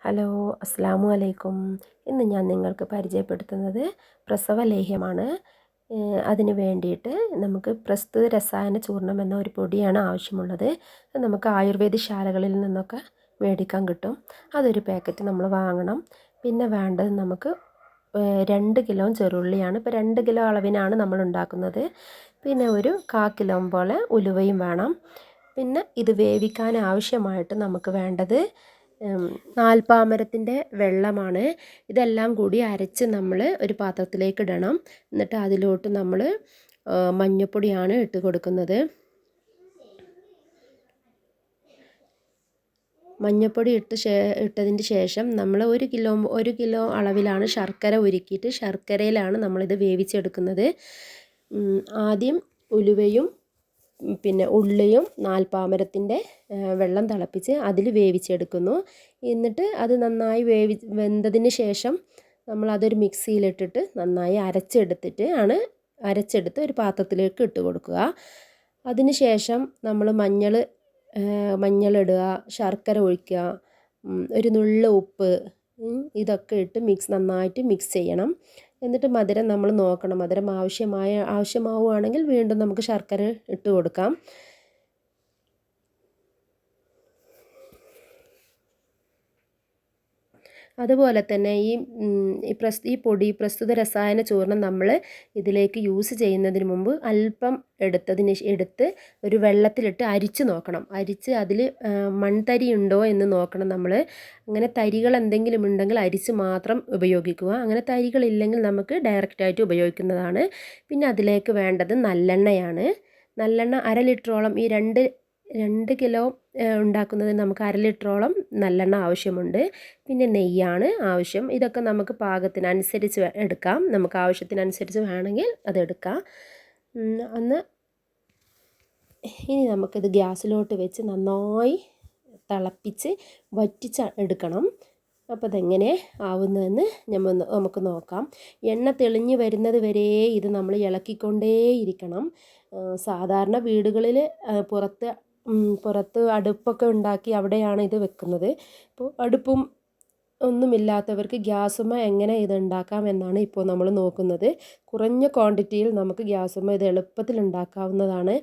Hello, അസ്സലാമു അലൈക്കും. ഇന്ന് ഞാൻ നിങ്ങൾക്ക് പരിചയപ്പെടുത്തുന്നത് പ്രസവ ലേഹ്യമാണ്. അതിന് വേണ്ടിയിട്ട് നമുക്ക് പ്രസ്തുത രസായന ചൂർണം എന്ന ഒരു പൊടിയാണ് ആവശ്യമുള്ളത്. അത് നമുക്ക് ആയുർവേദ ശാലകളിൽ നിന്നൊക്കെ മേടിക്കാൻ കിട്ടും. അതൊരു പാക്കറ്റ് നമ്മൾ വാങ്ങണം. പിന്നെ വേണ്ടത് നമുക്ക് 2 കിലോ ചെറുള്ളിയാണ്. ഇപ്പോൾ 2 കിലോ അളവിനാണ് നമ്മൾ ഉണ്ടാക്കുന്നത്. പിന്നെ ഒരു 1/4 കിലോ പോലെ ഉലുവയും വേണം. പിന്നെ ഇത് വേവിക്കാൻ ആവശ്യമായിട്ട് നമുക്ക് വേണ്ടത് നാൽപ്പാമരത്തിൻ്റെ വെള്ളമാണ്. ഇതെല്ലാം കൂടി അരച്ച് നമ്മൾ ഒരു പാത്രത്തിലേക്ക് ഇടണം. എന്നിട്ട് അതിലോട്ട് നമ്മൾ മഞ്ഞൾപ്പൊടിയാണ് ഇട്ട് കൊടുക്കുന്നത്. മഞ്ഞൾപ്പൊടി ഇട്ടതിന് ശേഷം നമ്മൾ 1 കിലോ അളവിലാണ് ശർക്കര ഉരുക്കിയിട്ട് ശർക്കരയിലാണ് നമ്മളിത് വേവിച്ചെടുക്കുന്നത്. ആദ്യം ഉലുവയും പിന്നെ ഉള്ളിയും നാൽപ്പാമരത്തിൻ്റെ വെള്ളം തിളപ്പിച്ച് അതിൽ വേവിച്ചെടുക്കുന്നു. എന്നിട്ട് അത് നന്നായി വെന്തതിന് ശേഷം നമ്മളതൊരു മിക്സിയിലിട്ടിട്ട് നന്നായി അരച്ചെടുത്ത് ഒരു പാത്രത്തിലേക്ക് ഇട്ട് കൊടുക്കുക. അതിന് ശേഷം നമ്മൾ മഞ്ഞളിടുക, ശർക്കര ഒഴിക്കുക, ഒരു നുള്ള് ഉപ്പ്, ഇതൊക്കെ ഇട്ട് നന്നായിട്ട് മിക്സ് ചെയ്യണം. എന്നിട്ട് മധുരം നമ്മൾ നോക്കണം. മധുരം ആവശ്യമാവുകയാണെങ്കിൽ വീണ്ടും നമുക്ക് ശർക്കര ഇട്ട് കൊടുക്കാം. അതുപോലെ തന്നെ ഈ പൊടി പ്രസ്തുത രസായന ചൂർണം നമ്മൾ ഇതിലേക്ക് യൂസ് ചെയ്യുന്നതിന് മുമ്പ് അല്പം എടുത്ത് ഒരു വെള്ളത്തിലിട്ട് അരിച്ച് നോക്കണം. അരിച്ച് അതിൽ മൺതരി ഉണ്ടോ എന്ന് നോക്കണം നമ്മൾ. അങ്ങനെ തരികൾ എന്തെങ്കിലും ഉണ്ടെങ്കിൽ അരിച്ച് മാത്രം ഉപയോഗിക്കുക. അങ്ങനെ തരികളില്ലെങ്കിൽ നമുക്ക് ഡയറക്റ്റായിട്ട് ഉപയോഗിക്കുന്നതാണ്. പിന്നെ അതിലേക്ക് വേണ്ടത് നല്ലെണ്ണയാണ്. നല്ലെണ്ണ 1/2 ലിറ്ററോളം, ഈ 2 കിലോ ഉണ്ടാക്കുന്നതിന് നമുക്ക് 1/2 ലിറ്ററോളം നല്ലെണ്ണ ആവശ്യമുണ്ട്. പിന്നെ നെയ്യാണ് ആവശ്യം. ഇതൊക്കെ നമുക്ക് പാകത്തിനനുസരിച്ച് എടുക്കാം. നമുക്ക് ആവശ്യത്തിനനുസരിച്ച് വേണമെങ്കിൽ അതെടുക്കാം. ഇനി നമുക്കിത് ഗ്യാസിലോട്ട് വെച്ച് നന്നായി തിളപ്പിച്ച് എടുക്കണം. അപ്പോൾ അതെങ്ങനെ ആവുന്നതെന്ന് നമുക്ക് നോക്കാം. എണ്ണ തെളിഞ്ഞ് വരുന്നത് വരെ ഇത് നമ്മൾ ഇളക്കിക്കൊണ്ടേയിരിക്കണം. സാധാരണ വീടുകളിൽ പുറത്ത് അടുപ്പൊക്കെ ഉണ്ടാക്കി അവിടെയാണ് ഇത് വെക്കുന്നത്. അപ്പോൾ അടുപ്പും ഒന്നുമില്ലാത്തവർക്ക് ഗ്യാസുമ്മ എങ്ങനെ ഇത് ഉണ്ടാക്കാം എന്നാണ് ഇപ്പോൾ നമ്മൾ നോക്കുന്നത്. കുറഞ്ഞ ക്വാണ്ടിറ്റിയിൽ നമുക്ക് ഗ്യാസുമ്മ ഇത് എളുപ്പത്തിൽ ഉണ്ടാക്കാവുന്നതാണ്.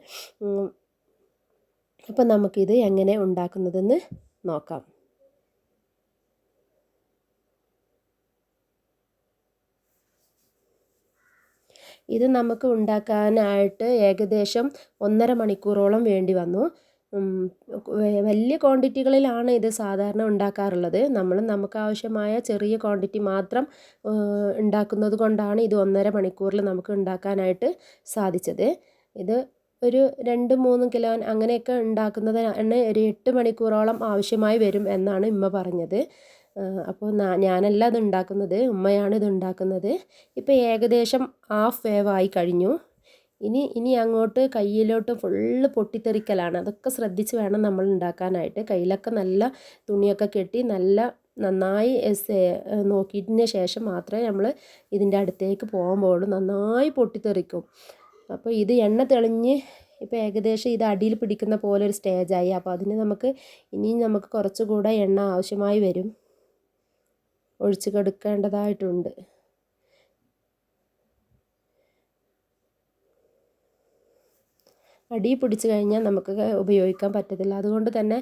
അപ്പോൾ നമുക്കിത് എങ്ങനെ ഉണ്ടാക്കുന്നതെന്ന് നോക്കാം. ഇത് നമുക്ക് ഉണ്ടാക്കാനായിട്ട് ഏകദേശം 1.5 മണിക്കൂറോളം വേണ്ടി വന്നു. വലിയ ക്വാണ്ടിറ്റികളിലാണ് ഇത് സാധാരണ ഉണ്ടാക്കാറുള്ളത്. നമുക്ക് ആവശ്യമായ ചെറിയ ക്വാണ്ടിറ്റി മാത്രം ഉണ്ടാക്കുന്നത് കൊണ്ടാണ് ഇത് 1.5 മണിക്കൂറിൽ നമുക്ക് ഉണ്ടാക്കാനായിട്ട് സാധിച്ചത്. ഇത് ഒരു 2-3 കിലോ അങ്ങനെയൊക്കെ ഉണ്ടാക്കുന്നതിന് ഒരു 8 മണിക്കൂറോളം ആവശ്യമായി വരും എന്നാണ് ഉമ്മ പറഞ്ഞത്. അപ്പോൾ ഞാനല്ല ഇത് ഉണ്ടാക്കുന്നത്, ഉമ്മയാണ് ഇത് ഉണ്ടാക്കുന്നത്. ഇപ്പോൾ ഏകദേശം ഹാഫ് വേവായി കഴിഞ്ഞു. ഇനി അങ്ങോട്ട് കയ്യിലോട്ട് ഫുള്ള് പൊട്ടിത്തെറിക്കലാണ്. അതൊക്കെ ശ്രദ്ധിച്ച് വേണം നമ്മൾ ഉണ്ടാക്കാനായിട്ട്. കയ്യിലൊക്കെ നല്ല തുണിയൊക്കെ കെട്ടി നന്നായി നോക്കിയതിന് ശേഷം മാത്രമേ നമ്മൾ ഇതിൻ്റെ അടുത്തേക്ക് പോകുമ്പോൾ നന്നായി പൊട്ടിത്തെറിക്കും. അപ്പോൾ ഇത് എണ്ണ തെളിഞ്ഞ് ഇപ്പോൾ ഏകദേശം ഇത് അടിയിൽ പിടിക്കുന്ന പോലെ ഒരു സ്റ്റേജായി. അപ്പോൾ അതിന് നമുക്ക് കുറച്ചുകൂടെ എണ്ണ ആവശ്യമായി വരും, ഒഴിച്ച് കൊടുക്കേണ്ടതായിട്ടുണ്ട്. അടി പിടിച്ച് കഴിഞ്ഞാൽ നമുക്ക് ഉപയോഗിക്കാൻ പറ്റത്തില്ല. അതുകൊണ്ട് തന്നെ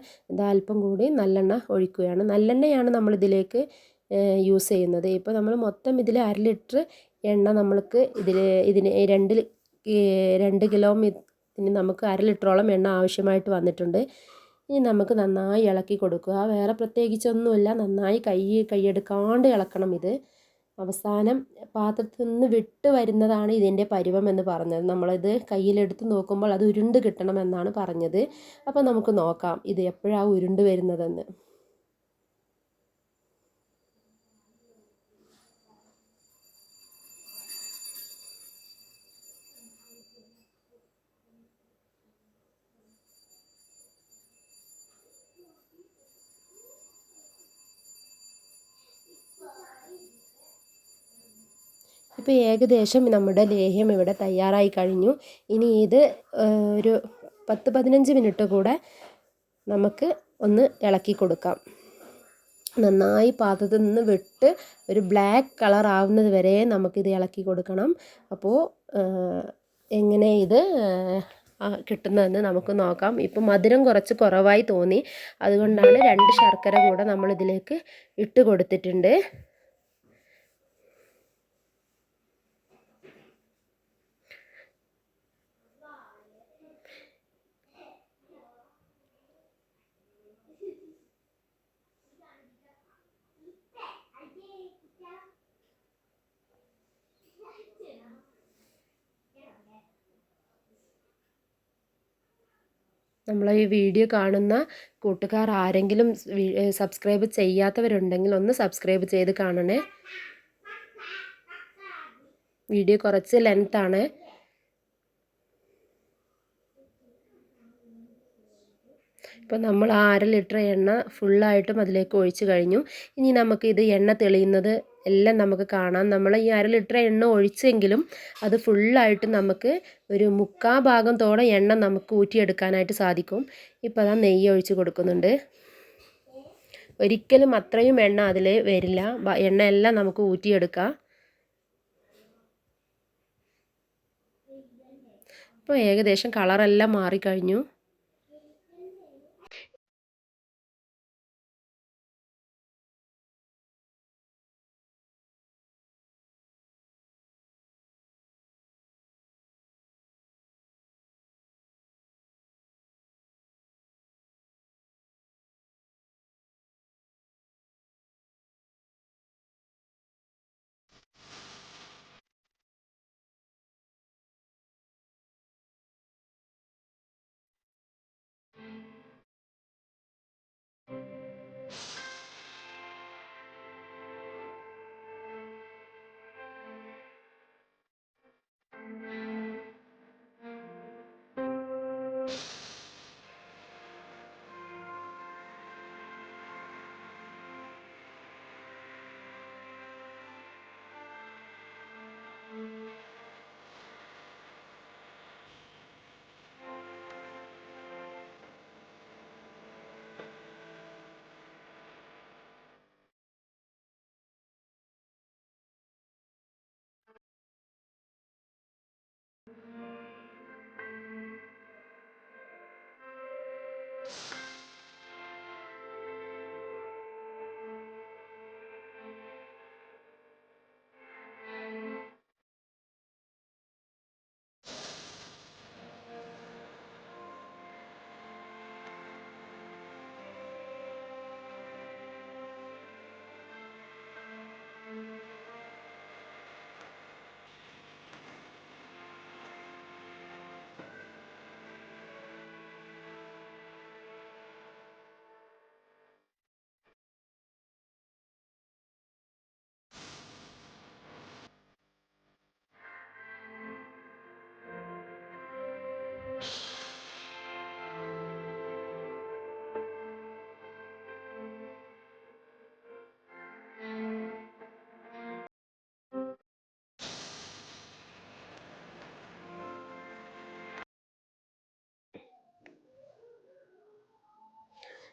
അല്പം കൂടി നല്ലെണ്ണ ഒഴിക്കുകയാണ്. നല്ലെണ്ണയാണ് നമ്മളിതിലേക്ക് യൂസ് ചെയ്യുന്നത്. ഇപ്പോൾ നമ്മൾ മൊത്തം ഇതിൽ 1/2 ലിറ്റർ എണ്ണ നമ്മൾക്ക് ഇതിന് 2 കിലോ ഇതിന് നമുക്ക് 1/2 ലിറ്ററോളം എണ്ണ ആവശ്യമായിട്ട് വന്നിട്ടുണ്ട്. ഇനി നമുക്ക് നന്നായി ഇളക്കി കൊടുക്കുക. വേറെ പ്രത്യേകിച്ചൊന്നുമില്ല, നന്നായി കൈയെടുക്കാണ്ട് ഇളക്കണം. ഇത് അവസാനം പാത്രത്തിൽ നിന്ന് വിട്ട് വരുന്നതാണ് ഇതിൻ്റെ പരുവം എന്ന് പറഞ്ഞത്. നമ്മളിത് കയ്യിലെടുത്ത് നോക്കുമ്പോൾ അത് ഉരുണ്ട് കിട്ടണമെന്നാണ് പറഞ്ഞത്. അപ്പോൾ നമുക്ക് നോക്കാം ഇത് എപ്പോഴാണ് ഉരുണ്ട് വരുന്നതെന്ന്. ഇപ്പോൾ ഏകദേശം നമ്മുടെ ലേഹ്യം ഇവിടെ തയ്യാറായി കഴിഞ്ഞു. ഇനി ഇത് ഒരു 10-15 മിനിറ്റ് കൂടെ നമുക്ക് ഒന്ന് ഇളക്കി കൊടുക്കാം. നന്നായി പാത്രത്തിൽ നിന്ന് വിട്ട് ഒരു ബ്ലാക്ക് കളർ ആവുന്നത് വരെ നമുക്കിത് ഇളക്കി കൊടുക്കണം. അപ്പോൾ എങ്ങനെ ഇത് കിട്ടുന്നതെന്ന് നമുക്ക് നോക്കാം. ഇപ്പം മധുരം കുറച്ച് കുറവായി തോന്നി, അതുകൊണ്ടാണ് 2 ശർക്കര കൂടെ നമ്മൾ ഇതിലേക്ക് ഇട്ട് കൊടുത്തിട്ടുണ്ട്. നമ്മളെ ഈ വീഡിയോ കാണുന്ന കൂട്ടുകാർ ആരെങ്കിലും സബ്സ്ക്രൈബ് ചെയ്യാത്തവരുണ്ടെങ്കിൽ ഒന്ന് സബ്സ്ക്രൈബ് ചെയ്ത് കാണണേ. വീഡിയോ കുറച്ച് ലെങ്താണ്. ഇപ്പം നമ്മൾ 1/2 ലിറ്റർ എണ്ണ ഫുള്ളായിട്ടും അതിലേക്ക് ഒഴിച്ച് കഴിഞ്ഞു. ഇനി നമുക്ക് ഇത് എണ്ണ തെളിയുന്നത് എല്ലാം നമുക്ക് കാണാം. നമ്മൾ ഈ 1/2 ലിറ്റർ എണ്ണ ഒഴിച്ചെങ്കിലും അത് ഫുള്ളായിട്ട് നമുക്ക് ഒരു 3/4 ഭാഗത്തോളം എണ്ണ നമുക്ക് ഊറ്റിയെടുക്കാനായിട്ട് സാധിക്കും. ഇപ്പോൾ അതാ നെയ്യ് ഒഴിച്ച് കൊടുക്കുന്നുണ്ട്. ഒരിക്കലും അത്രയും എണ്ണ അതിൽ വരില്ല, എണ്ണ എല്ലാം നമുക്ക് ഊറ്റിയെടുക്കാം. ഇപ്പോൾ ഏകദേശം കളറെല്ലാം മാറിക്കഴിഞ്ഞു.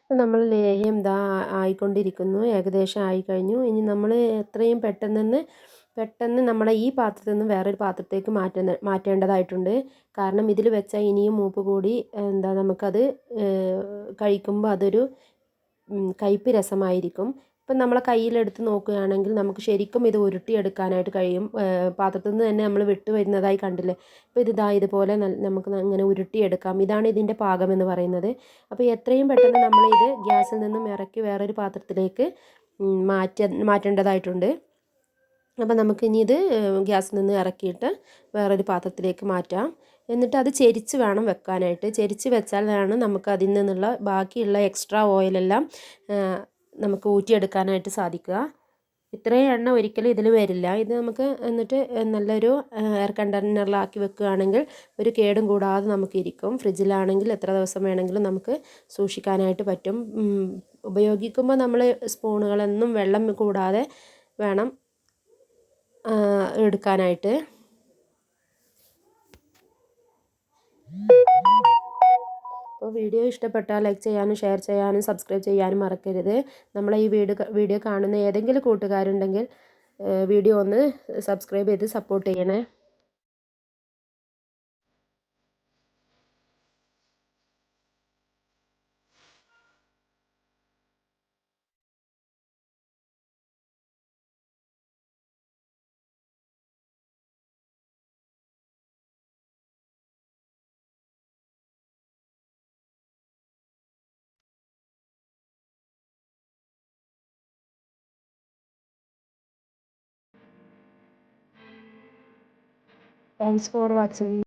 നമ്മൾ ലേഹ്യം ഇതാ ആയിക്കൊണ്ടിരിക്കുന്നു, ഏകദേശം ആയിക്കഴിഞ്ഞു. ഇനി നമ്മൾ എത്രയും പെട്ടെന്ന് നമ്മളെ ഈ പാത്രത്തിൽ നിന്ന് വേറൊരു പാത്രത്തേക്ക് മാറ്റേണ്ടതായിട്ടുണ്ട്. കാരണം ഇതിൽ വെച്ചാൽ ഇനിയും മൂപ്പ് കൂടി നമുക്കത് കഴിക്കുമ്പോൾ അതൊരു കയ്പ്പ് രസമായിരിക്കും. ഇപ്പം നമ്മളെ കയ്യിലെടുത്ത് നോക്കുകയാണെങ്കിൽ നമുക്ക് ശരിക്കും ഇത് ഉരുട്ടിയെടുക്കാനായിട്ട് കഴിയും. പാത്രത്തിൽ നിന്ന് തന്നെ നമ്മൾ വിട്ട് വരുന്നതായി കണ്ടില്ലേ. അപ്പോൾ ഇതുപോലെ നമുക്ക് അങ്ങനെ ഉരുട്ടിയെടുക്കാം. ഇതാണ് ഇതിൻ്റെ പാകമെന്ന് പറയുന്നത്. അപ്പോൾ എത്രയും പെട്ടെന്ന് നമ്മളിത് ഗ്യാസിൽ നിന്നും ഇറക്കി വേറൊരു പാത്രത്തിലേക്ക് മാറ്റേണ്ടതായിട്ടുണ്ട്. അപ്പോൾ നമുക്കിനി ഇത് ഗ്യാസിൽ നിന്ന് ഇറക്കിയിട്ട് വേറൊരു പാത്രത്തിലേക്ക് മാറ്റാം. എന്നിട്ട് അത് ചെരിച്ച് വേണം വെക്കാനായിട്ട്. ചെരിച്ച് വെച്ചാലാണ് നമുക്ക് അതിൽ നിന്നുള്ള ബാക്കിയുള്ള എക്സ്ട്രാ ഓയിലെല്ലാം നമുക്ക് ഊറ്റിയെടുക്കാനായിട്ട് സാധിക്കുക. ഇത്രയും എണ്ണ ഒരിക്കലും ഇതിൽ വരില്ല. ഇത് നമുക്ക് എന്നിട്ട് നല്ലൊരു എയർ കണ്ടെയ്നറിലാക്കി വെക്കുകയാണെങ്കിൽ ഒരു കേടും കൂടാതെ നമുക്കിരിക്കും. ഫ്രിഡ്ജിലാണെങ്കിൽ എത്ര ദിവസം വേണമെങ്കിലും നമുക്ക് സൂക്ഷിക്കാനായിട്ട് പറ്റും. ഉപയോഗിക്കുമ്പോൾ നമ്മൾ സ്പൂണുകളൊന്നും വെള്ളം കൂടാതെ വേണം എടുക്കാനായിട്ട്. അപ്പോൾ വീഡിയോ ഇഷ്ടപ്പെട്ടാൽ ലൈക്ക് ചെയ്യാനും ഷെയർ ചെയ്യാനും സബ്സ്ക്രൈബ് ചെയ്യാനും മറക്കരുത്. നമ്മളെ ഈ വീഡിയോ കാണുന്ന ഏതെങ്കിലും കൂട്ടുകാരുണ്ടെങ്കിൽ വീഡിയോ ഒന്ന് സബ്സ്ക്രൈബ് ചെയ്ത് സപ്പോർട്ട് ചെയ്യണേ. Thanks for watching.